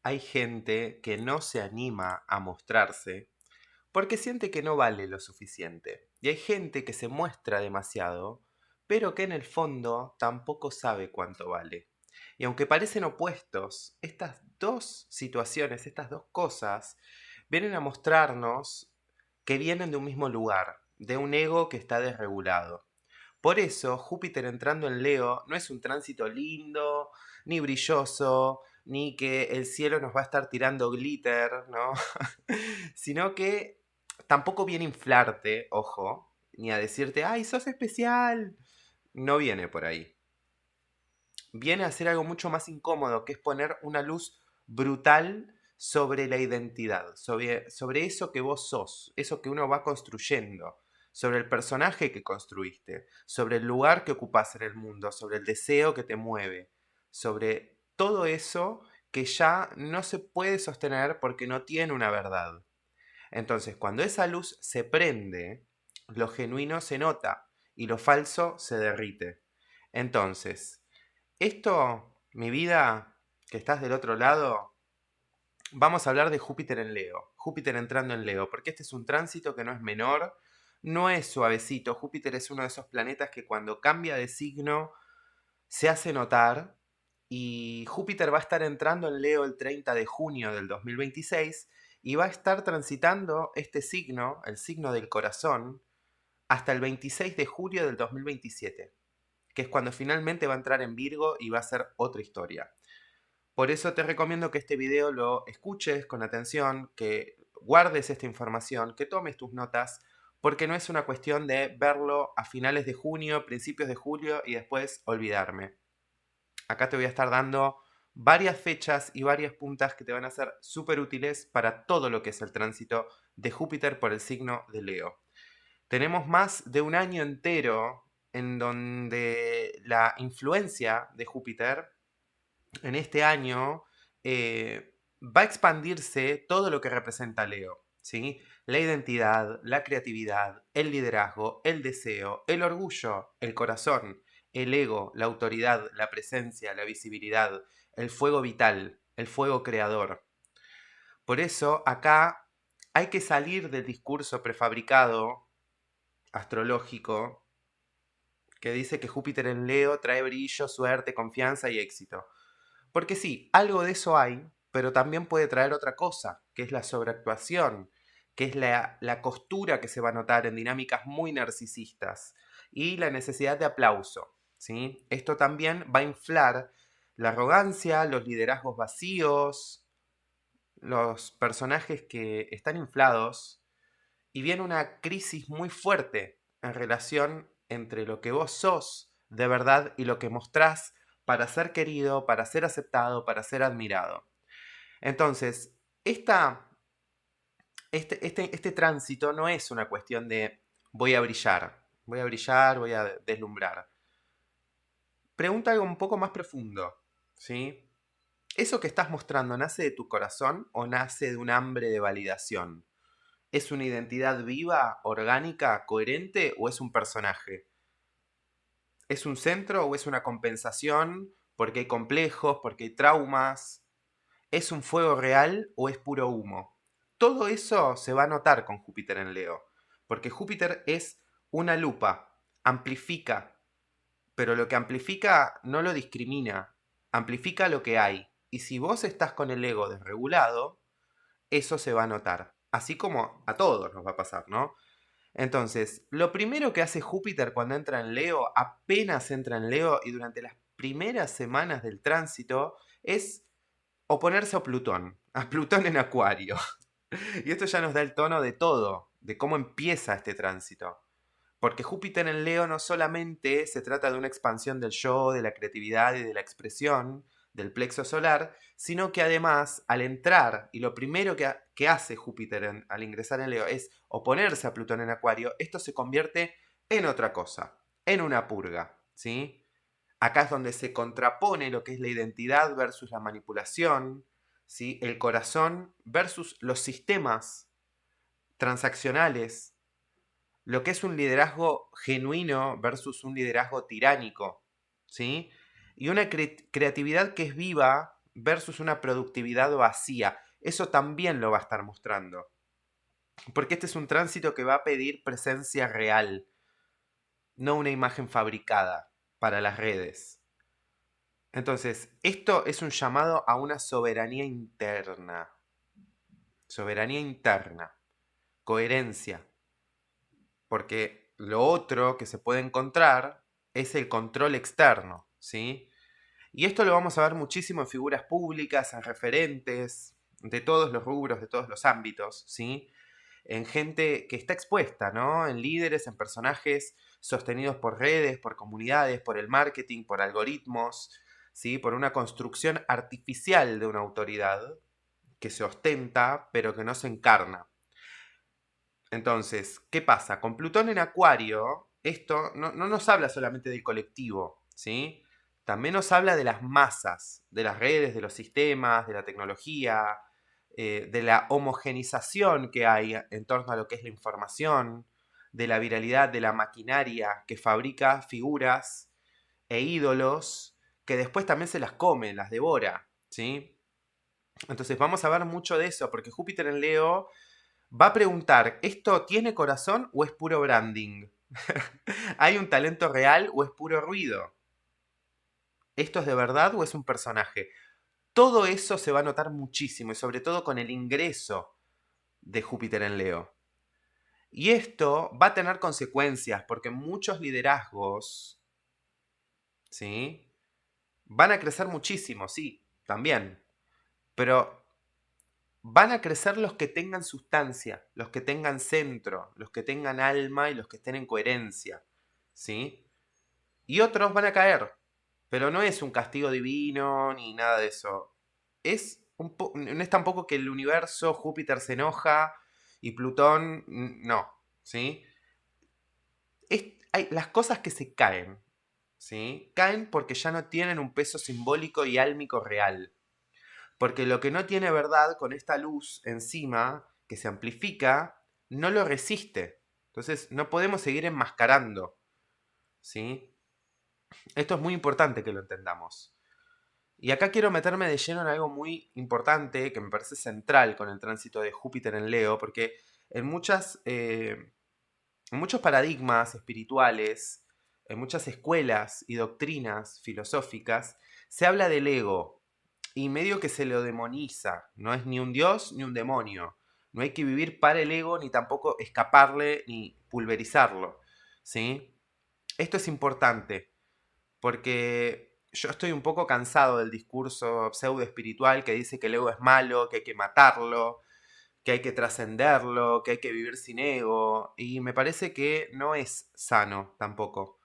hay gente que no se anima a mostrarse porque siente que no vale lo suficiente. Y hay gente que se muestra demasiado, pero que en el fondo tampoco sabe cuánto vale. Y aunque parecen opuestos, estas dos situaciones, estas dos cosas, vienen a mostrarnos que vienen de un mismo lugar, de un ego que está desregulado. Por eso, Júpiter entrando en Leo no es un tránsito lindo, ni brilloso, ni que el cielo nos va a estar tirando glitter, ¿no? Sino que tampoco viene a inflarte, ojo, ni a decirte, ¡ay, sos especial! No viene por ahí. Viene a hacer algo mucho más incómodo, que es poner una luz brutal sobre la identidad, sobre eso que vos sos, eso que uno va construyendo, sobre el personaje que construiste, sobre el lugar que ocupás en el mundo, sobre el deseo que te mueve, sobre todo eso que ya no se puede sostener porque no tiene una verdad. Entonces, cuando esa luz se prende, lo genuino se nota y lo falso se derrite. Entonces, esto, mi vida, que estás del otro lado, vamos a hablar de Júpiter en Leo. Júpiter entrando en Leo, porque este es un tránsito que no es menor, no es suavecito. Júpiter es uno de esos planetas que cuando cambia de signo se hace notar. Y Júpiter va a estar entrando en Leo el 30 de junio del 2026 y va a estar transitando este signo, el signo del corazón, hasta el 26 de julio del 2027, que es cuando finalmente va a entrar en Virgo y va a ser otra historia. Por eso te recomiendo que este video lo escuches con atención, que guardes esta información, que tomes tus notas, porque no es una cuestión de verlo a finales de junio, principios de julio y después olvidarme. Acá te voy a estar dando varias fechas y varias puntas que te van a ser súper útiles para todo lo que es el tránsito de Júpiter por el signo de Leo. Tenemos más de un año entero en donde la influencia de Júpiter en este año va a expandirse todo lo que representa Leo. ¿Sí? La identidad, la creatividad, el liderazgo, el deseo, el orgullo, el corazón, el ego, la autoridad, la presencia, la visibilidad, el fuego vital, el fuego creador. Por eso acá hay que salir del discurso prefabricado astrológico que dice que Júpiter en Leo trae brillo, suerte, confianza y éxito. Porque sí, algo de eso hay, pero también puede traer otra cosa, que es la sobreactuación, que es la costura que se va a notar en dinámicas muy narcisistas y la necesidad de aplauso. ¿Sí? Esto también va a inflar la arrogancia, los liderazgos vacíos, los personajes que están inflados y viene una crisis muy fuerte en relación entre lo que vos sos de verdad y lo que mostrás para ser querido, para ser aceptado, para ser admirado. Entonces, este tránsito no es una cuestión de voy a brillar, voy a deslumbrar. Pregunta algo un poco más profundo, ¿sí? ¿Eso que estás mostrando nace de tu corazón o nace de un hambre de validación? ¿Es una identidad viva, orgánica, coherente o es un personaje? ¿Es un centro o es una compensación porque hay complejos, porque hay traumas? ¿Es un fuego real o es puro humo? Todo eso se va a notar con Júpiter en Leo, porque Júpiter es una lupa, amplifica, pero lo que amplifica no lo discrimina, amplifica lo que hay. Y si vos estás con el ego desregulado, eso se va a notar. Así como a todos nos va a pasar, ¿no? Entonces, lo primero que hace Júpiter cuando entra en Leo, apenas entra en Leo y durante las primeras semanas del tránsito, es oponerse a Plutón en Acuario. Y esto ya nos da el tono de todo, de cómo empieza este tránsito. Porque Júpiter en Leo no solamente se trata de una expansión del yo, de la creatividad y de la expresión, del plexo solar, sino que además al entrar, y lo primero que hace Júpiter al ingresar en Leo es oponerse a Plutón en Acuario, esto se convierte en otra cosa, en una purga, ¿sí? Acá es donde se contrapone lo que es la identidad versus la manipulación, ¿sí? El corazón versus los sistemas transaccionales, lo que es un liderazgo genuino versus un liderazgo tiránico, ¿sí? Y una creatividad que es viva versus una productividad vacía. Eso también lo va a estar mostrando. Porque este es un tránsito que va a pedir presencia real, no una imagen fabricada para las redes. Entonces, esto es un llamado a una soberanía interna. Soberanía interna. Coherencia. Porque lo otro que se puede encontrar es el control externo, ¿sí? Y esto lo vamos a ver muchísimo en figuras públicas, en referentes, de todos los rubros, de todos los ámbitos, ¿sí? En gente que está expuesta, ¿no? En líderes, en personajes sostenidos por redes, por comunidades, por el marketing, por algoritmos, ¿sí? Por una construcción artificial de una autoridad que se ostenta, pero que no se encarna. Entonces, ¿qué pasa? Con Plutón en Acuario, esto no nos habla solamente del colectivo, ¿sí? También nos habla de las masas, de las redes, de los sistemas, de la tecnología, de la homogenización que hay en torno a lo que es la información, de la viralidad de la maquinaria que fabrica figuras e ídolos que después también se las come, las devora, ¿sí? Entonces vamos a ver mucho de eso, porque Júpiter en Leo va a preguntar, ¿esto tiene corazón o es puro branding? ¿Hay un talento real o es puro ruido? ¿Esto es de verdad o es un personaje? Todo eso se va a notar muchísimo y sobre todo con el ingreso de Júpiter en Leo. Y esto va a tener consecuencias porque muchos liderazgos, ¿sí? Van a crecer muchísimo, sí, también. Pero van a crecer los que tengan sustancia, los que tengan centro, los que tengan alma y los que estén en coherencia, ¿sí? Y otros van a caer, pero no es un castigo divino ni nada de eso. No es tampoco que el universo, Júpiter se enoja y Plutón no, ¿sí? Hay las cosas que se caen, ¿sí? Caen porque ya no tienen un peso simbólico y álmico real. Porque lo que no tiene verdad con esta luz encima, que se amplifica, no lo resiste. Entonces no podemos seguir enmascarando, ¿sí? Esto es muy importante que lo entendamos. Y acá quiero meterme de lleno en algo muy importante que me parece central con el tránsito de Júpiter en Leo, porque en en muchos paradigmas espirituales, en muchas escuelas y doctrinas filosóficas, se habla del ego y medio que se lo demoniza. No es ni un dios ni un demonio. No hay que vivir para el ego ni tampoco escaparle ni pulverizarlo, ¿sí? Esto es importante porque yo estoy un poco cansado del discurso pseudo espiritual que dice que el ego es malo, que hay que matarlo, que hay que trascenderlo, que hay que vivir sin ego. Y me parece que no es sano tampoco.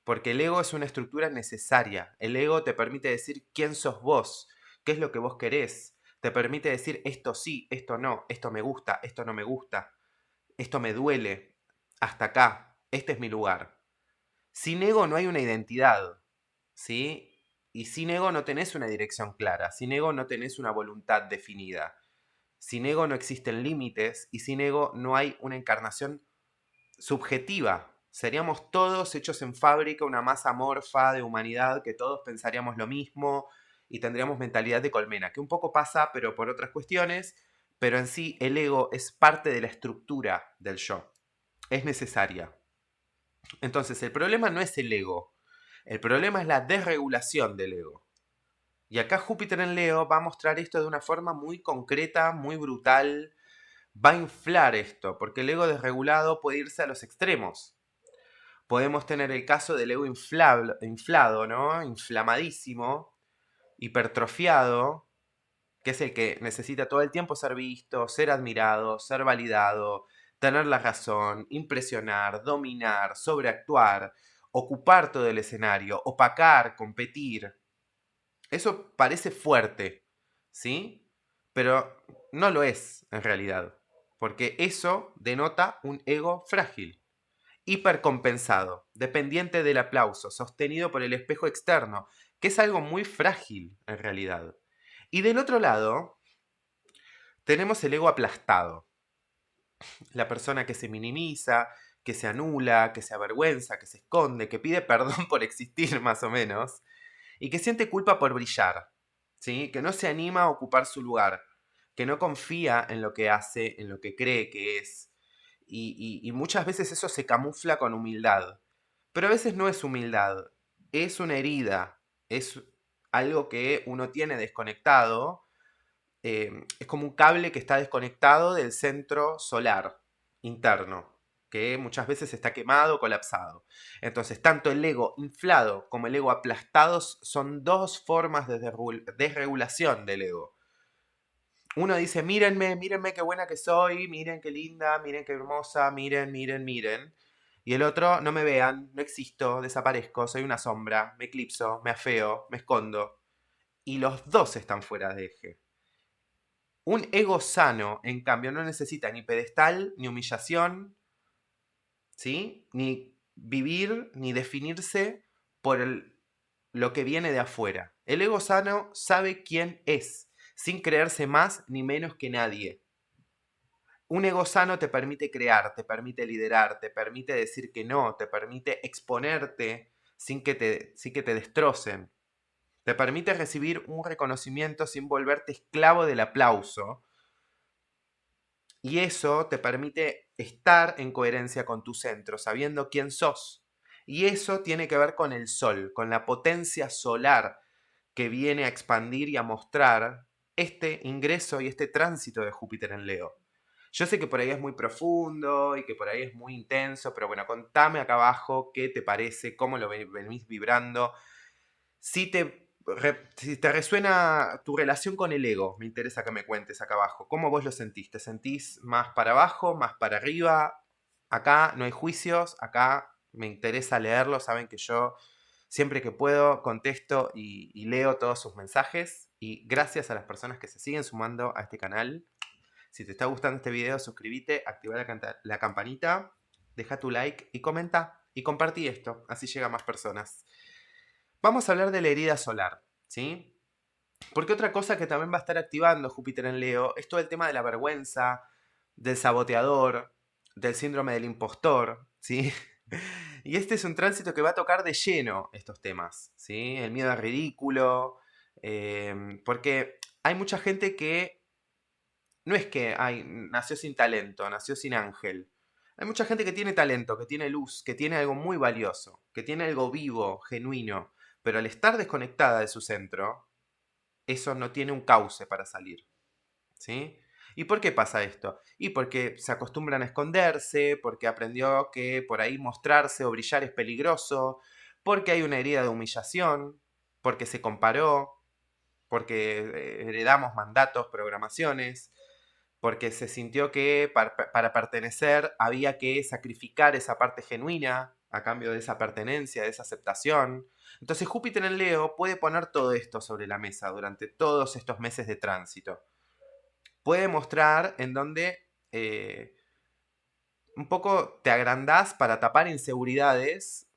Porque el ego es una estructura necesaria. El ego te permite decir quién sos vos, qué es lo que vos querés. Te permite decir esto sí, esto no, esto me gusta, esto no me gusta, esto me duele, hasta acá, este es mi lugar. Sin ego no hay una identidad, ¿sí? Y sin ego no tenés una dirección clara, sin ego no tenés una voluntad definida. Sin ego no existen límites y sin ego no hay una encarnación subjetiva. Seríamos todos hechos en fábrica, una masa amorfa de humanidad que todos pensaríamos lo mismo y tendríamos mentalidad de colmena, que un poco pasa, pero por otras cuestiones, pero en sí el ego es parte de la estructura del yo. Es necesaria. Entonces, el problema no es el ego. El problema es la desregulación del ego. Y acá Júpiter en Leo va a mostrar esto de una forma muy concreta, muy brutal. Va a inflar esto, porque el ego desregulado puede irse a los extremos. Podemos tener el caso del ego inflado, ¿no? Inflamadísimo, hipertrofiado, que es el que necesita todo el tiempo ser visto, ser admirado, ser validado, tener la razón, impresionar, dominar, sobreactuar, ocupar todo el escenario, opacar, competir. Eso parece fuerte, ¿sí? Pero no lo es en realidad, porque eso denota un ego frágil, hipercompensado, dependiente del aplauso, sostenido por el espejo externo, que es algo muy frágil en realidad. Y del otro lado, tenemos el ego aplastado, la persona que se minimiza, que se anula, que se avergüenza, que se esconde, que pide perdón por existir más o menos, y que siente culpa por brillar, ¿sí? Que no se anima a ocupar su lugar, que no confía en lo que hace, en lo que cree que es. Y muchas veces eso se camufla con humildad. Pero a veces no es humildad, es una herida, es algo que uno tiene desconectado. Es como un cable que está desconectado del centro solar interno, que muchas veces está quemado, colapsado. Entonces, tanto el ego inflado como el ego aplastado son dos formas de desregulación del ego. Uno dice, mírenme, mírenme qué buena que soy, miren qué linda, miren qué hermosa, miren, miren, miren. Y el otro, no me vean, no existo, desaparezco, soy una sombra, me eclipso, me afeo, me escondo. Y los dos están fuera de eje. Un ego sano, en cambio, no necesita ni pedestal, ni humillación, ¿sí? Ni vivir, ni definirse por lo que viene de afuera. El ego sano sabe quién es, sin creerse más ni menos que nadie. Un ego sano te permite crear, te permite liderar, te permite decir que no, te permite exponerte sin que te destrocen. Te permite recibir un reconocimiento sin volverte esclavo del aplauso. Y eso te permite estar en coherencia con tu centro, sabiendo quién sos. Y eso tiene que ver con el sol, con la potencia solar que viene a expandir y a mostrar este ingreso y este tránsito de Júpiter en Leo. Yo sé que por ahí es muy profundo y que por ahí es muy intenso, pero bueno, contame acá abajo qué te parece, cómo lo venís vibrando. Si te resuena tu relación con el ego, me interesa que me cuentes acá abajo. ¿Cómo vos lo sentís? ¿Te sentís más para abajo, más para arriba? Acá no hay juicios, acá me interesa leerlo. Saben que yo siempre que puedo contesto y leo todos sus mensajes. Y gracias a las personas que se siguen sumando a este canal. Si te está gustando este video, suscríbete, activa la campanita, deja tu like y comenta. Y compartí esto, así llega a más personas. Vamos a hablar de la herida solar, ¿sí? Porque otra cosa que también va a estar activando Júpiter en Leo es todo el tema de la vergüenza, del saboteador, del síndrome del impostor, ¿sí? Y este es un tránsito que va a tocar de lleno estos temas, ¿sí? El miedo al ridículo, porque hay mucha gente que no es que nació sin talento, nació sin ángel. Hay mucha gente que tiene talento, que tiene luz, que tiene algo muy valioso, que tiene algo vivo, genuino, pero al estar desconectada de su centro, eso no tiene un cauce para salir. ¿Sí? ¿Y por qué pasa esto? Y porque se acostumbran a esconderse, porque aprendió que por ahí mostrarse o brillar es peligroso, porque hay una herida de humillación, porque se comparó, porque heredamos mandatos, programaciones, porque se sintió que para pertenecer había que sacrificar esa parte genuina a cambio de esa pertenencia, de esa aceptación. Entonces Júpiter en Leo puede poner todo esto sobre la mesa durante todos estos meses de tránsito. Puede mostrar en donde un poco te agrandás para tapar inseguridades,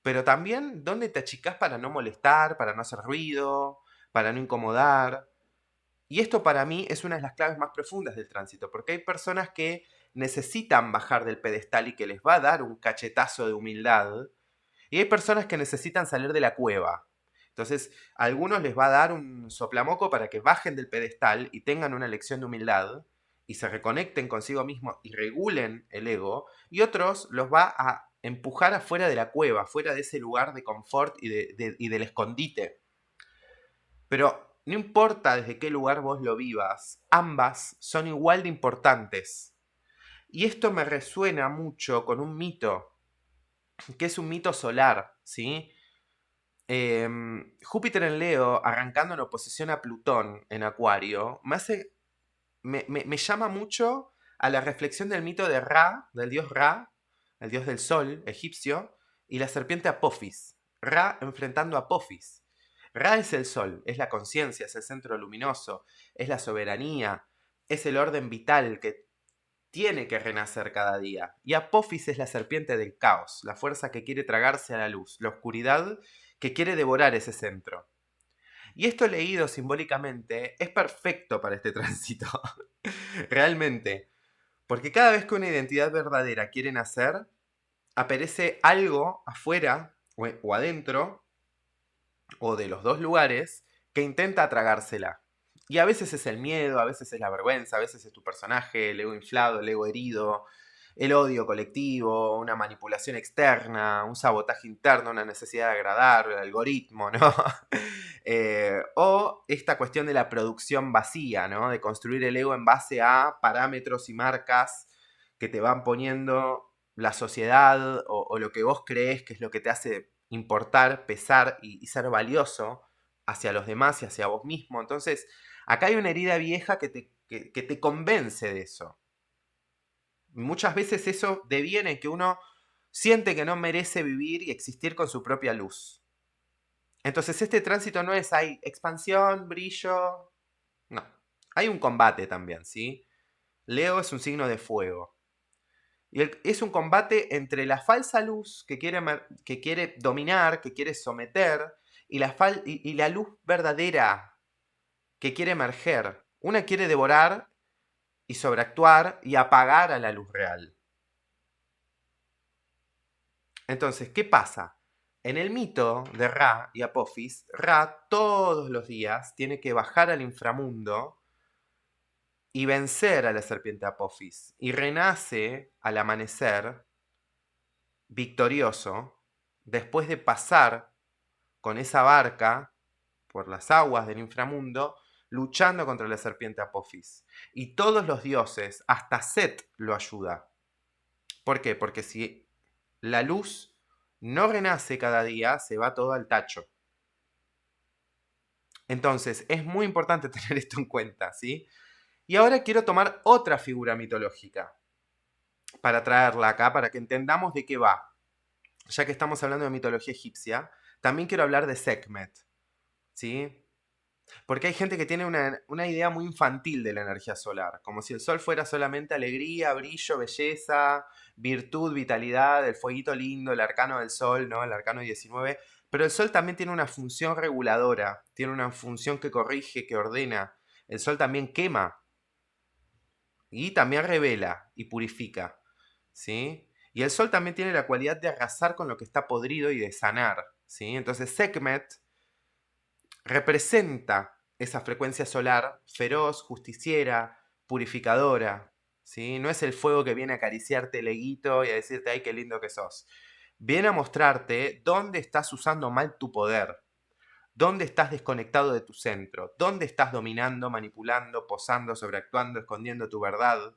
pero también donde te achicás para no molestar, para no hacer ruido, para no incomodar. Y esto para mí es una de las claves más profundas del tránsito, porque hay personas que necesitan bajar del pedestal y que les va a dar un cachetazo de humildad, y hay personas que necesitan salir de la cueva. Entonces, a algunos les va a dar un soplamoco para que bajen del pedestal y tengan una lección de humildad y se reconecten consigo mismos y regulen el ego, y otros los va a empujar afuera de la cueva, fuera de ese lugar de confort y del escondite. Pero no importa desde qué lugar vos lo vivas, ambas son igual de importantes. Y esto me resuena mucho con un mito, que es un mito solar, ¿sí? Júpiter en Leo, arrancando en oposición a Plutón en Acuario, me llama mucho a la reflexión del mito de Ra, del dios Ra, el dios del sol egipcio, y la serpiente Apophis. Ra enfrentando a Apophis. Ra es el sol, es la conciencia, es el centro luminoso, es la soberanía, es el orden vital que tiene que renacer cada día. Y Apophis es la serpiente del caos, la fuerza que quiere tragarse a la luz, la oscuridad que quiere devorar ese centro. Y esto leído simbólicamente es perfecto para este tránsito. Realmente. Porque cada vez que una identidad verdadera quiere nacer, aparece algo afuera o adentro, o de los dos lugares, que intenta tragársela. Y a veces es el miedo, a veces es la vergüenza, a veces es tu personaje, el ego inflado, el ego herido, el odio colectivo, una manipulación externa, un sabotaje interno, una necesidad de agradar, el algoritmo, ¿no? O esta cuestión de la producción vacía, ¿no? De construir el ego en base a parámetros y marcas que te van poniendo la sociedad o lo que vos crees que es lo que te hace importar, pesar y ser valioso hacia los demás y hacia vos mismo. Entonces, acá hay una herida vieja que te convence de eso. Muchas veces eso deviene en que uno siente que no merece vivir y existir con su propia luz. Entonces este tránsito no es hay expansión, brillo, no. Hay un combate también, ¿sí? Leo es un signo de fuego. Y es un combate entre la falsa luz que quiere dominar, que quiere someter, y la luz verdadera que quiere emerger. Una quiere devorar y sobreactuar y apagar a la luz real. Entonces, ¿qué pasa? En el mito de Ra y Apophis, Ra todos los días tiene que bajar al inframundo y vencer a la serpiente Apophis. Y renace al amanecer victorioso después de pasar con esa barca por las aguas del inframundo luchando contra la serpiente Apophis. Y todos los dioses, hasta Set, lo ayuda. ¿Por qué? Porque si la luz no renace cada día, se va todo al tacho. Entonces, es muy importante tener esto en cuenta, ¿sí? Y ahora quiero tomar otra figura mitológica para traerla acá, para que entendamos de qué va. Ya que estamos hablando de mitología egipcia, también quiero hablar de Sekhmet, ¿sí? Porque hay gente que tiene una idea muy infantil de la energía solar, como si el sol fuera solamente alegría, brillo, belleza, virtud, vitalidad, el fueguito lindo, el arcano del sol, ¿no? El arcano 19. Pero el sol también tiene una función reguladora, tiene una función que corrige, que ordena. El sol también quema y también revela y purifica, ¿sí? Y el sol también tiene la cualidad de arrasar con lo que está podrido y de sanar, ¿sí? Entonces Sekhmet representa esa frecuencia solar feroz, justiciera, purificadora, ¿sí? No es el fuego que viene a acariciarte el eguito y a decirte, ay, qué lindo que sos. Viene a mostrarte dónde estás usando mal tu poder, dónde estás desconectado de tu centro, dónde estás dominando, manipulando, posando, sobreactuando, escondiendo tu verdad,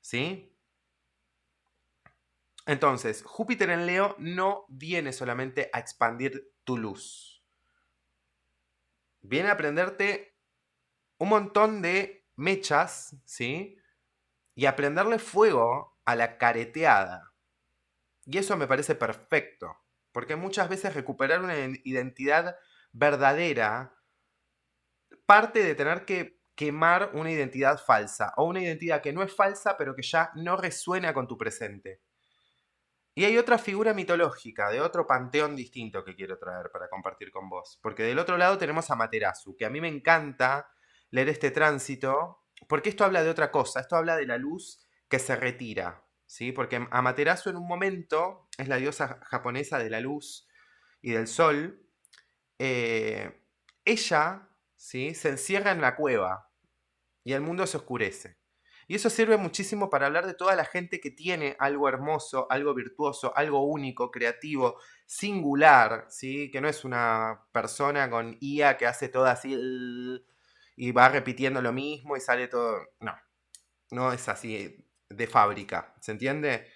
¿sí? Entonces, Júpiter en Leo no viene solamente a expandir tu luz. Viene a prenderte un montón de mechas, ¿sí? Y a prenderle fuego a la careteada. Y eso me parece perfecto, porque muchas veces recuperar una identidad verdadera parte de tener que quemar una identidad falsa, o una identidad que no es falsa, pero que ya no resuena con tu presente. Y hay otra figura mitológica, de otro panteón distinto que quiero traer para compartir con vos. Porque del otro lado tenemos a Materazu, que a mí me encanta leer este tránsito, porque esto habla de otra cosa, esto habla de la luz que se retira, ¿sí? Porque Amaterasu en un momento es la diosa japonesa de la luz y del sol. eh, Ella, ¿sí? Se encierra en la cueva y el mundo se oscurece. Y eso sirve muchísimo para hablar de toda la gente que tiene algo hermoso, algo virtuoso, algo único, creativo, singular, ¿sí? Que no es una persona con IA que hace todo así y va repitiendo lo mismo y sale todo. No, no es así de fábrica, ¿se entiende?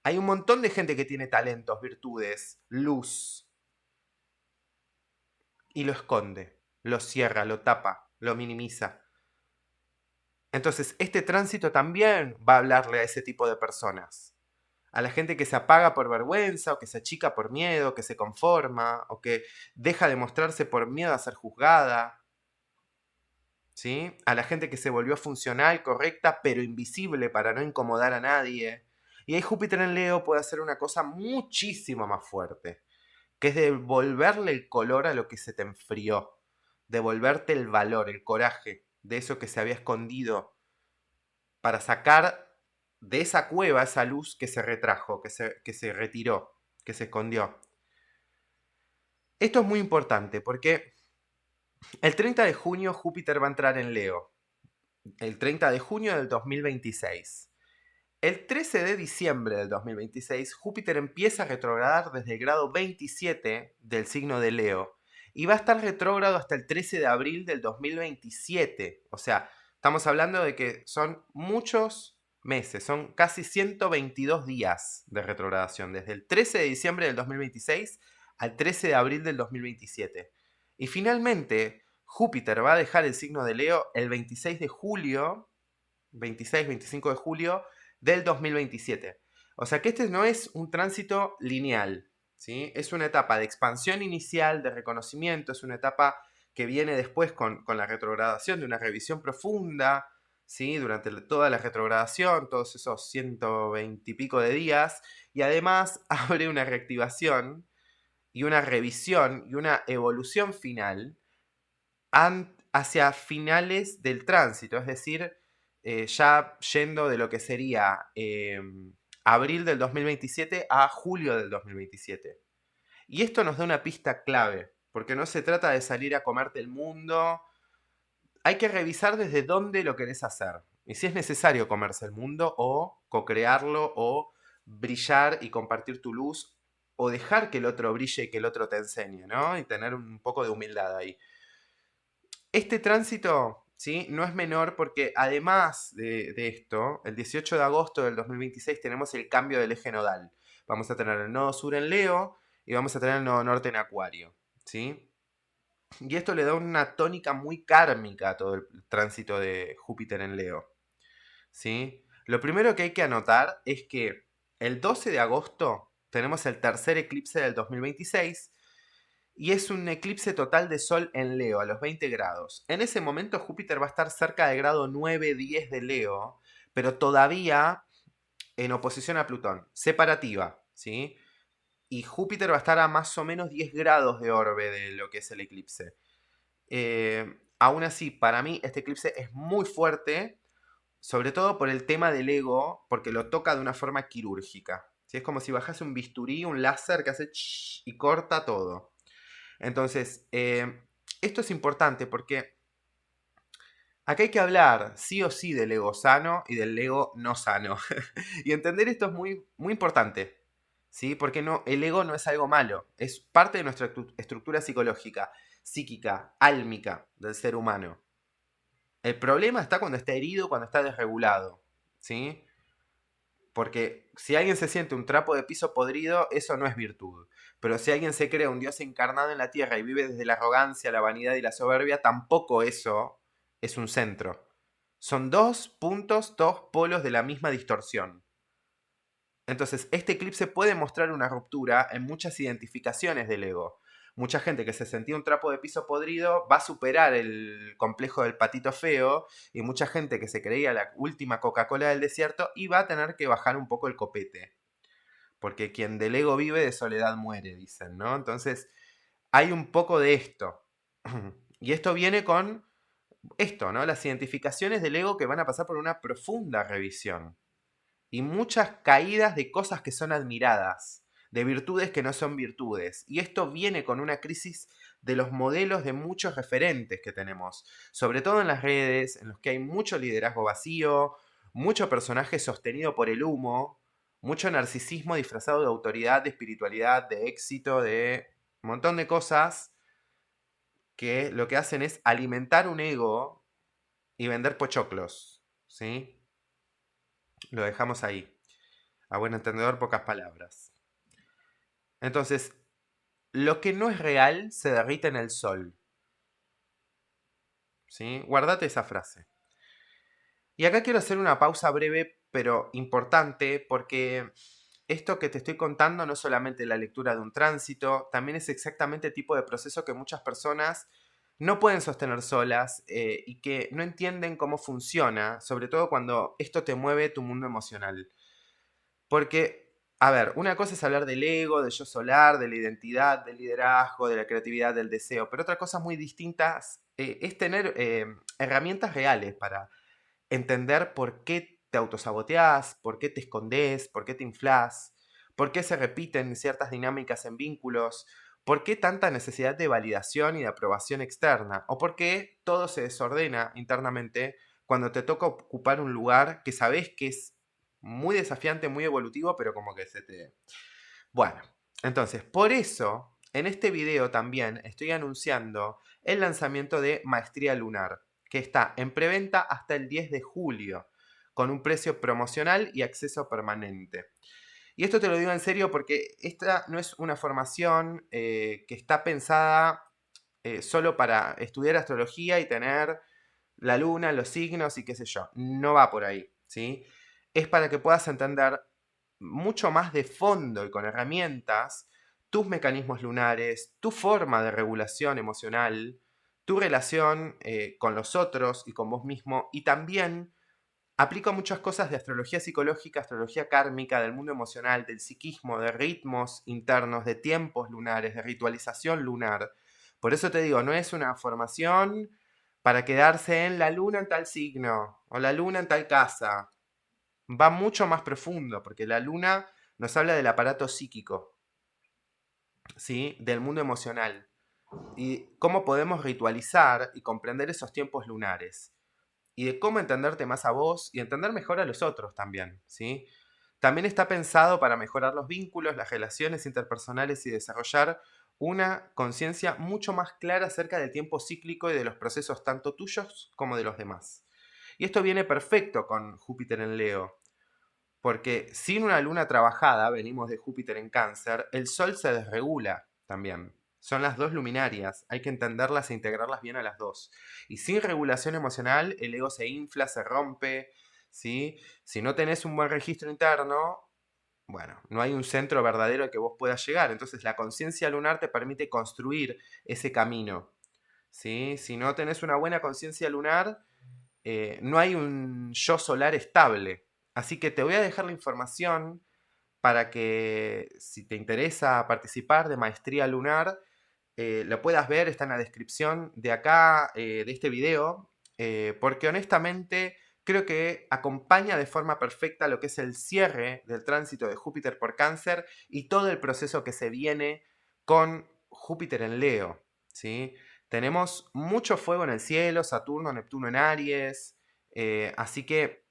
Hay un montón de gente que tiene talentos, virtudes, luz, y lo esconde, lo cierra, lo tapa, lo minimiza. Entonces, este tránsito también va a hablarle a ese tipo de personas. A la gente que se apaga por vergüenza, o que se achica por miedo, que se conforma, o que deja de mostrarse por miedo a ser juzgada. ¿Sí? A la gente que se volvió funcional, correcta, pero invisible para no incomodar a nadie. Y ahí Júpiter en Leo puede hacer una cosa muchísimo más fuerte, que es devolverle el color a lo que se te enfrió, devolverte el valor, el coraje de eso que se había escondido para sacar de esa cueva esa luz que se retrajo, que se retiró, que se escondió. Esto es muy importante porque El 30 de junio Júpiter va a entrar en Leo. El 30 de junio del 2026. El 13 de diciembre del 2026, Júpiter empieza a retrogradar desde el grado 27 del signo de Leo y va a estar retrógrado hasta el 13 de abril del 2027. O sea, estamos hablando de que son muchos meses, son casi 122 días de retrogradación, desde el 13 de diciembre del 2026 al 13 de abril del 2027. Y finalmente, Júpiter va a dejar el signo de Leo el 26 de julio, 26-25 de julio del 2027. O sea que este no es un tránsito lineal, ¿sí? Es una etapa de expansión inicial, de reconocimiento, es una etapa que viene después con la retrogradación de una revisión profunda, ¿sí? Durante toda la retrogradación, todos esos 120 y pico de días, y además abre una reactivación y una revisión y una evolución final hacia finales del tránsito, es decir, ya yendo de lo que sería abril del 2027 a julio del 2027. Y esto nos da una pista clave, porque no se trata de salir a comerte el mundo, hay que revisar desde dónde lo querés hacer. Y si es necesario comerse el mundo o co-crearlo o brillar y compartir tu luz o dejar que el otro brille y que el otro te enseñe, ¿no? Y tener un poco de humildad ahí. Este tránsito, ¿sí? No es menor porque además de esto, el 18 de agosto del 2026 tenemos el cambio del eje nodal. Vamos a tener el nodo sur en Leo y vamos a tener el nodo norte en Acuario, ¿sí? Y esto le da una tónica muy kármica a todo el tránsito de Júpiter en Leo, ¿sí? Lo primero que hay que anotar es que el 12 de agosto tenemos el tercer eclipse del 2026 y es un eclipse total de Sol en Leo, a los 20 grados. En ese momento Júpiter va a estar cerca del grado 9-10 de Leo, pero todavía en oposición a Plutón, separativa, ¿sí? Y Júpiter va a estar a más o menos 10 grados de orbe de lo que es el eclipse. Aún así, para mí este eclipse es muy fuerte, sobre todo por el tema del ego, porque lo toca de una forma quirúrgica. ¿Sí? Es como si bajase un bisturí, un láser que hace y corta todo. Entonces, esto es importante porque acá hay que hablar sí o sí del ego sano y del ego no sano. Y entender esto es muy, muy importante. ¿Sí? Porque no, el ego no es algo malo, es parte de nuestra estructura psicológica, psíquica, álmica del ser humano. El problema está cuando está herido, cuando está desregulado. ¿Sí? Porque si alguien se siente un trapo de piso podrido, eso no es virtud. Pero si alguien se cree un dios encarnado en la tierra y vive desde la arrogancia, la vanidad y la soberbia, tampoco eso es un centro. Son dos puntos, dos polos de la misma distorsión. Entonces, este eclipse puede mostrar una ruptura en muchas identificaciones del ego. Mucha gente que se sentía un trapo de piso podrido va a superar el complejo del patito feo y mucha gente que se creía la última Coca-Cola del desierto y va a tener que bajar un poco el copete. Porque quien del ego vive de soledad muere, dicen, ¿no? Entonces, hay un poco de esto. Y esto viene con esto, ¿no? Las identificaciones del ego que van a pasar por una profunda revisión y muchas caídas de cosas que son admiradas, de virtudes que no son virtudes. Y esto viene con una crisis de los modelos de muchos referentes que tenemos, sobre todo en las redes, en los que hay mucho liderazgo vacío, mucho personaje sostenido por el humo, mucho narcisismo disfrazado de autoridad, de espiritualidad, de éxito, de un montón de cosas que lo que hacen es alimentar un ego y vender pochoclos, ¿sí? Lo dejamos ahí. A buen entendedor, pocas palabras. Entonces, lo que no es real se derrite en el sol. ¿Sí? Guardate esa frase. Y acá quiero hacer una pausa breve, pero importante, porque esto que te estoy contando no es solamente la lectura de un tránsito, también es exactamente el tipo de proceso que muchas personas no pueden sostener solas y que no entienden cómo funciona, sobre todo cuando esto te mueve tu mundo emocional. Porque, a ver, una cosa es hablar del ego, del yo solar, de la identidad, del liderazgo, de la creatividad, del deseo, pero otra cosa muy distinta es tener herramientas reales para entender por qué te autosaboteás, por qué te escondés, por qué te inflás, por qué se repiten ciertas dinámicas en vínculos, ¿Por qué tanta necesidad de validación y de aprobación externa? ¿O por qué todo se desordena internamente cuando te toca ocupar un lugar que sabes que es muy desafiante, muy evolutivo, pero como que se te... Bueno, entonces, por eso, en este video también estoy anunciando el lanzamiento de Maestría Lunar, que está en preventa hasta el 10 de julio, con un precio promocional y acceso permanente. Y esto te lo digo en serio porque esta no es una formación que está pensada solo para estudiar astrología y tener la luna, los signos y qué sé yo. No va por ahí, ¿sí? Es para que puedas entender mucho más de fondo y con herramientas tus mecanismos lunares, tu forma de regulación emocional, tu relación con los otros y con vos mismo, y también aplico muchas cosas de astrología psicológica, astrología kármica, del mundo emocional, del psiquismo, de ritmos internos, de tiempos lunares, de ritualización lunar. Por eso te digo, no es una formación para quedarse en la luna en tal signo o la luna en tal casa. Va mucho más profundo, porque la luna nos habla del aparato psíquico, ¿sí? Del mundo emocional. Y cómo podemos ritualizar y comprender esos tiempos lunares y de cómo entenderte más a vos y entender mejor a los otros también, ¿sí? También está pensado para mejorar los vínculos, las relaciones interpersonales y desarrollar una conciencia mucho más clara acerca del tiempo cíclico y de los procesos tanto tuyos como de los demás. Y esto viene perfecto con Júpiter en Leo, porque sin una luna trabajada, venimos de Júpiter en Cáncer, el Sol se desregula también. Son las dos luminarias, hay que entenderlas e integrarlas bien a las dos. Y sin regulación emocional, el ego se infla, se rompe, ¿sí? Si no tenés un buen registro interno, bueno, no hay un centro verdadero al que vos puedas llegar. Entonces la conciencia lunar te permite construir ese camino, ¿sí? Si no tenés una buena conciencia lunar, no hay un yo solar estable. Así que te voy a dejar la información para que si te interesa participar de Maestría Lunar, lo puedas ver, está en la descripción de acá, de este video, porque honestamente creo que acompaña de forma perfecta lo que es el cierre del tránsito de Júpiter por Cáncer y todo el proceso que se viene con Júpiter en Leo, ¿sí? Tenemos mucho fuego en el cielo, Saturno, Neptuno en Aries, así que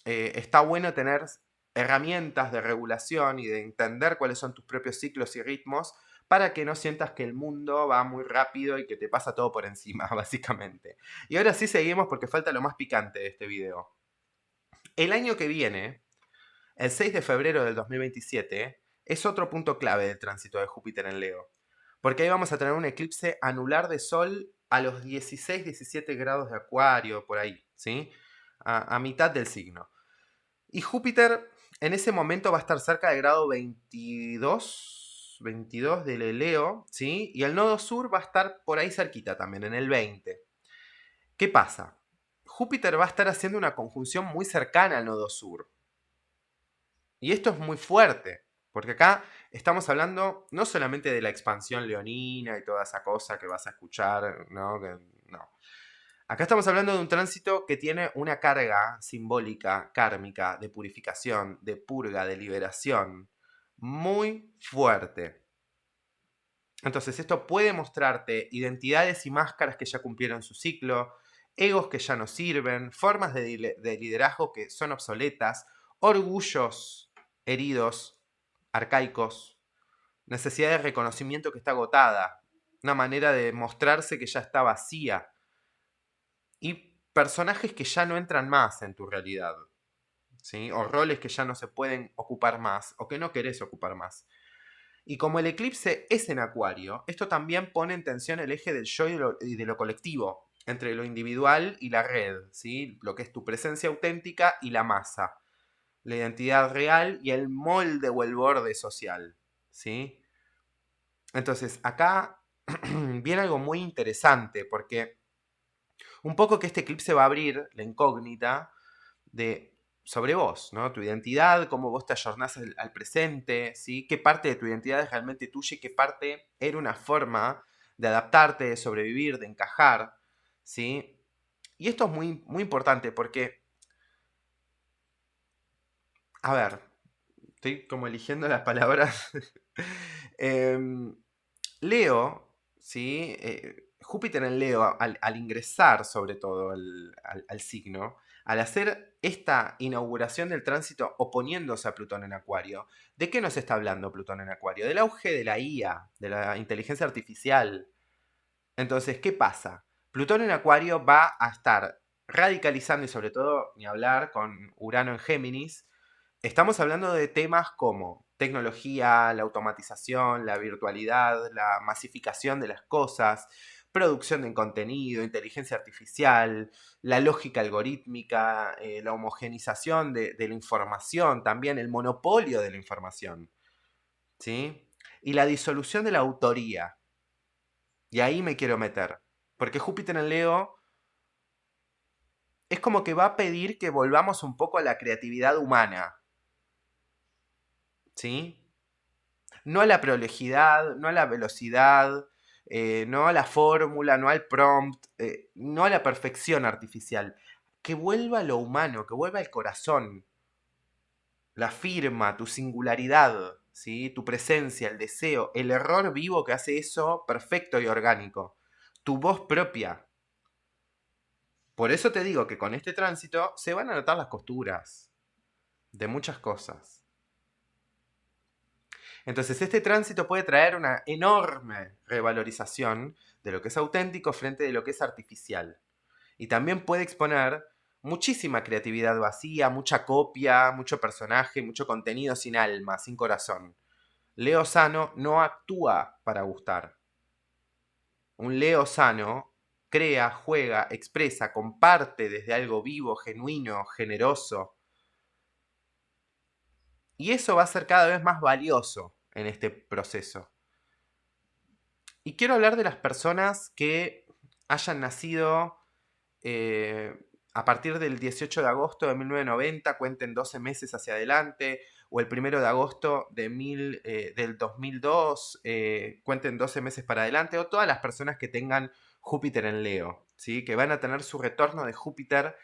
está bueno tener herramientas de regulación y de entender cuáles son tus propios ciclos y ritmos para que no sientas que el mundo va muy rápido y que te pasa todo por encima, básicamente. Y ahora sí seguimos porque falta lo más picante de este video. El año que viene, el 6 de febrero del 2027, es otro punto clave del tránsito de Júpiter en Leo. Porque ahí vamos a tener un eclipse anular de Sol a los 16-17 grados de Acuario, por ahí, ¿sí? A mitad del signo. Y Júpiter en ese momento va a estar cerca del grado 22 del Leo, ¿sí? Y el nodo sur va a estar por ahí cerquita también, en el 20. ¿Qué pasa? Júpiter va a estar haciendo una conjunción muy cercana al nodo sur. Y esto es muy fuerte, porque acá estamos hablando no solamente de la expansión leonina y toda esa cosa que vas a escuchar, ¿no? No. Acá estamos hablando de un tránsito que tiene una carga simbólica, kármica, de purificación, de purga, de liberación, muy fuerte. Entonces esto puede mostrarte identidades y máscaras que ya cumplieron su ciclo, egos que ya no sirven, formas de liderazgo que son obsoletas, orgullos heridos, arcaicos, necesidad de reconocimiento que está agotada, una manera de mostrarse que ya está vacía y personajes que ya no entran más en tu realidad, ¿sí? O roles que ya no se pueden ocupar más o que no querés ocupar más. Y como el eclipse es en Acuario, esto también pone en tensión el eje del yo y de lo colectivo, entre lo individual y la red, ¿sí? Lo que es tu presencia auténtica y la masa, la identidad real y el molde o el borde social, ¿sí? Entonces, acá viene algo muy interesante porque un poco que este eclipse va a abrir la incógnita de sobre vos, ¿no? Tu identidad, cómo vos te ayornás al presente, ¿sí? Qué parte de tu identidad es realmente tuya y qué parte era una forma de adaptarte, de sobrevivir, de encajar, ¿sí? Y esto es muy, muy importante porque, a ver, estoy como eligiendo las palabras. Em, Leo, ¿sí? Júpiter en Leo, al ingresar sobre todo al signo, al hacer esta inauguración del tránsito oponiéndose a Plutón en Acuario, ¿de qué nos está hablando Plutón en Acuario? Del auge de la IA, de la inteligencia artificial. Entonces, ¿qué pasa? Plutón en Acuario va a estar radicalizando y sobre todo, ni hablar, con Urano en Géminis. Estamos hablando de temas como tecnología, la automatización, la virtualidad, la masificación de las cosas, producción de contenido, inteligencia artificial, la lógica algorítmica, la homogenización de la información, también el monopolio de la información, ¿sí? Y la disolución de la autoría. Y ahí me quiero meter. Porque Júpiter en Leo es como que va a pedir que volvamos un poco a la creatividad humana, ¿sí? No a la prolijidad, no a la velocidad, no a la fórmula, no al prompt, no a la perfección artificial. Que vuelva lo humano, que vuelva el corazón, la firma, tu singularidad, ¿sí? Tu presencia, el deseo, el error vivo que hace eso perfecto y orgánico. Tu voz propia. Por eso te digo que con este tránsito se van a notar las costuras de muchas cosas. Entonces este tránsito puede traer una enorme revalorización de lo que es auténtico frente de lo que es artificial. Y también puede exponer muchísima creatividad vacía, mucha copia, mucho personaje, mucho contenido sin alma, sin corazón. Leo sano no actúa para gustar. Un Leo sano crea, juega, expresa, comparte desde algo vivo, genuino, generoso. Y eso va a ser cada vez más valioso en este proceso. Y quiero hablar de las personas que hayan nacido eh, a partir del 18 de agosto de 1990, cuenten 12 meses hacia adelante, o el 1 de agosto del 2002, cuenten 12 meses para adelante, o todas las personas que tengan Júpiter en Leo, ¿sí? Que van a tener su retorno de Júpiter,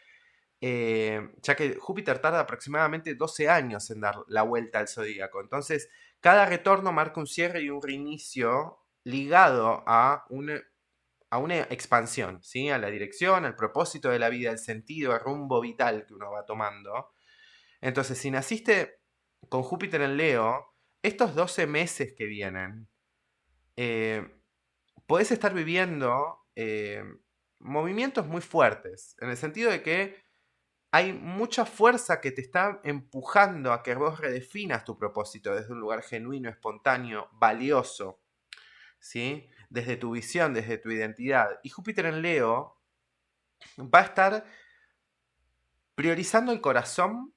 ya que Júpiter tarda aproximadamente 12 años en dar la vuelta al zodíaco. Entonces, cada retorno marca un cierre y un reinicio ligado a una expansión, ¿sí? A la dirección, al propósito de la vida, el sentido, el rumbo vital que uno va tomando. Entonces, si naciste con Júpiter en Leo, estos 12 meses que vienen, eh, podés estar viviendo movimientos muy fuertes, en el sentido de que hay mucha fuerza que te está empujando a que vos redefinas tu propósito desde un lugar genuino, espontáneo, valioso, ¿sí? Desde tu visión, desde tu identidad. Y Júpiter en Leo va a estar priorizando el corazón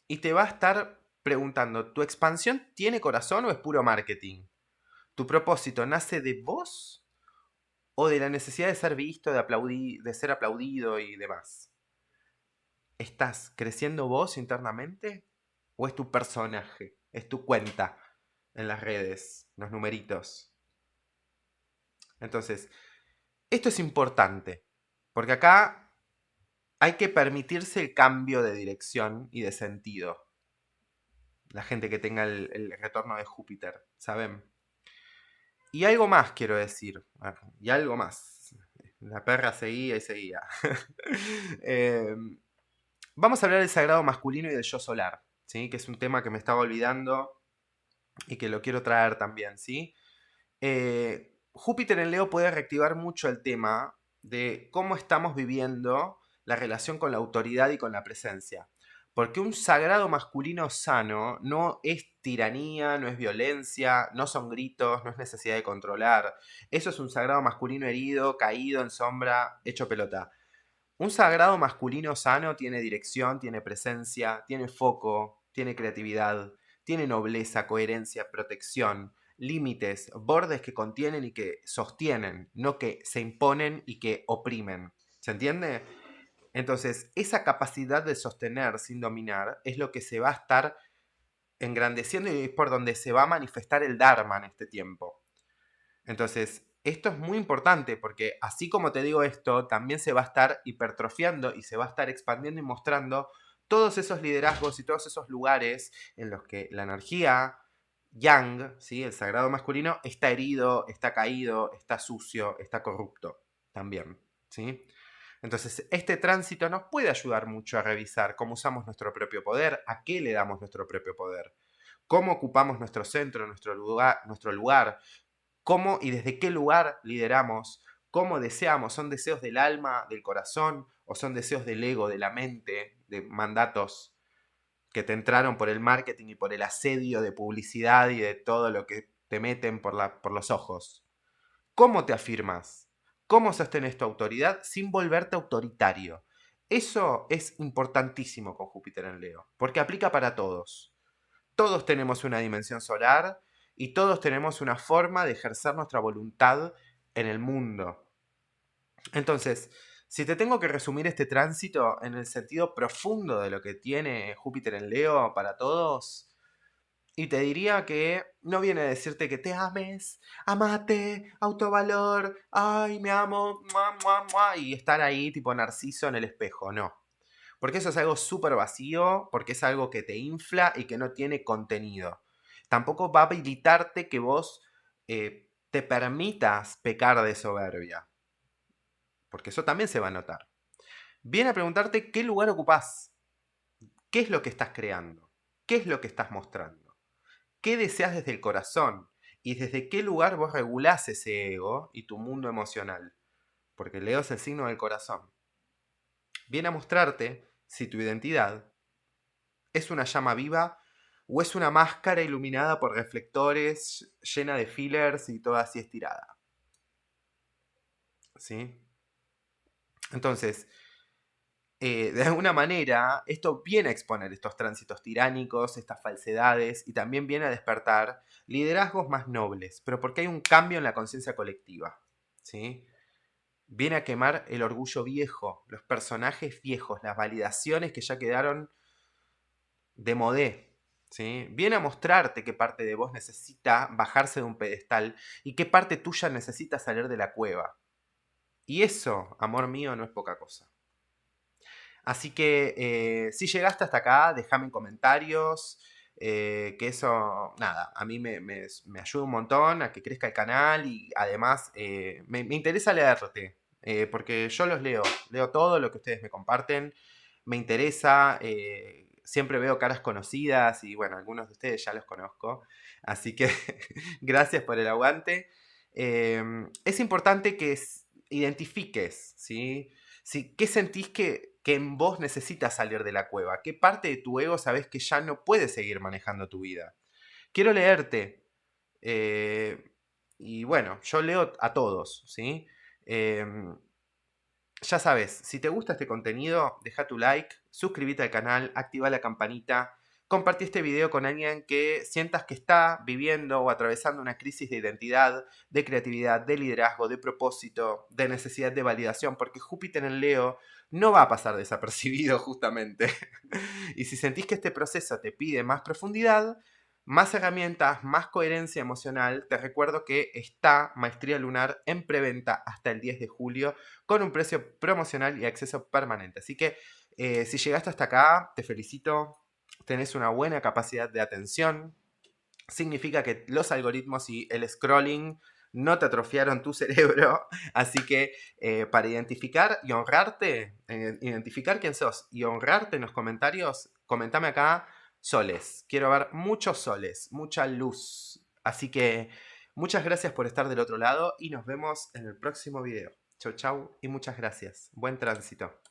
y te va a estar preguntando, ¿tu expansión tiene corazón o es puro marketing? ¿Tu propósito nace de vos o de la necesidad de ser visto, de ser aplaudido y demás? ¿Estás creciendo vos internamente o es tu personaje? ¿Es tu cuenta en las redes, los numeritos? Entonces, esto es importante, porque acá hay que permitirse el cambio de dirección y de sentido. La gente que tenga el retorno de Júpiter, ¿saben? Y algo más quiero decir, y algo más. La perra seguía y seguía. Eh, vamos a hablar del sagrado masculino y del yo solar, ¿sí? Que es un tema que me estaba olvidando y que lo quiero traer también, ¿sí? Júpiter en Leo puede reactivar mucho el tema de cómo estamos viviendo la relación con la autoridad y con la presencia. Porque un sagrado masculino sano no es tiranía, no es violencia, no son gritos, no es necesidad de controlar. Eso es un sagrado masculino herido, caído en sombra, hecho pelota. Un sagrado masculino sano tiene dirección, tiene presencia, tiene foco, tiene creatividad, tiene nobleza, coherencia, protección, límites, bordes que contienen y que sostienen, no que se imponen y que oprimen. ¿Se entiende? Entonces, esa capacidad de sostener sin dominar es lo que se va a estar engrandeciendo y es por donde se va a manifestar el Dharma en este tiempo. Entonces, esto es muy importante porque así como te digo esto, también se va a estar hipertrofiando y se va a estar expandiendo y mostrando todos esos liderazgos y todos esos lugares en los que la energía Yang, ¿sí? El sagrado masculino, está herido, está caído, está sucio, está corrupto también, ¿sí? Entonces, este tránsito nos puede ayudar mucho a revisar cómo usamos nuestro propio poder, a qué le damos nuestro propio poder, cómo ocupamos nuestro centro, nuestro lugar, cómo y desde qué lugar lideramos, cómo deseamos, son deseos del alma, del corazón, o son deseos del ego, de la mente, de mandatos que te entraron por el marketing y por el asedio de publicidad y de todo lo que te meten por los ojos. ¿Cómo te afirmas? ¿Cómo sostenes tu autoridad sin volverte autoritario? Eso es importantísimo con Júpiter en Leo, porque aplica para todos. Todos tenemos una dimensión solar y todos tenemos una forma de ejercer nuestra voluntad en el mundo. Entonces, si te tengo que resumir este tránsito en el sentido profundo de lo que tiene Júpiter en Leo para todos, y te diría que no viene a decirte que te ames, amate, autovalor, ay, me amo, mua, mua, mua, y estar ahí tipo narciso en el espejo, no. Porque eso es algo súper vacío, porque es algo que te infla y que no tiene contenido. Tampoco va a habilitarte que vos te permitas pecar de soberbia, porque eso también se va a notar. Viene a preguntarte qué lugar ocupás, qué es lo que estás creando, qué es lo que estás mostrando, qué deseas desde el corazón y desde qué lugar vos regulás ese ego y tu mundo emocional, porque Leo es el signo del corazón. Viene a mostrarte si tu identidad es una llama viva o es una máscara iluminada por reflectores, llena de fillers y toda así estirada. ¿Sí? Entonces, de alguna manera, esto viene a exponer estos tránsitos tiránicos, estas falsedades, y también viene a despertar liderazgos más nobles, pero porque hay un cambio en la conciencia colectiva. ¿Sí? Viene a quemar el orgullo viejo, los personajes viejos, las validaciones que ya quedaron de modé. ¿Sí? Viene a mostrarte qué parte de vos necesita bajarse de un pedestal y qué parte tuya necesita salir de la cueva. Y eso, amor mío, no es poca cosa. Así que si llegaste hasta acá, déjame en comentarios. Que eso, nada, a mí me ayuda un montón a que crezca el canal y además me interesa leerte, porque yo los leo todo lo que ustedes me comparten, me interesa, siempre veo caras conocidas y bueno, algunos de ustedes ya los conozco, así que gracias por el aguante. Es importante que identifiques, ¿sí? Sí, ¿qué sentís que en vos necesitas salir de la cueva? ¿Qué parte de tu ego sabés que ya no puede seguir manejando tu vida? Quiero leerte. eh, y bueno, yo leo a todos, ¿sí? Em, ya sabes, si te gusta este contenido, deja tu like, suscríbete al canal, activa la campanita, compartí este video con alguien que sientas que está viviendo o atravesando una crisis de identidad, de creatividad, de liderazgo, de propósito, de necesidad de validación, porque Júpiter en Leo no va a pasar desapercibido justamente. Y si sentís que este proceso te pide más profundidad, más herramientas, más coherencia emocional, te recuerdo que está Maestría Lunar en preventa hasta el 10 de julio con un precio promocional y acceso permanente. Así que si llegaste hasta acá, te felicito, tenés una buena capacidad de atención, significa que los algoritmos y el scrolling no te atrofiaron tu cerebro, así que para identificar y honrarte, identificar quién sos y honrarte en los comentarios, comentame acá soles. Quiero ver muchos soles, mucha luz. Así que muchas gracias por estar del otro lado y nos vemos en el próximo video. Chau, chau y muchas gracias. Buen tránsito.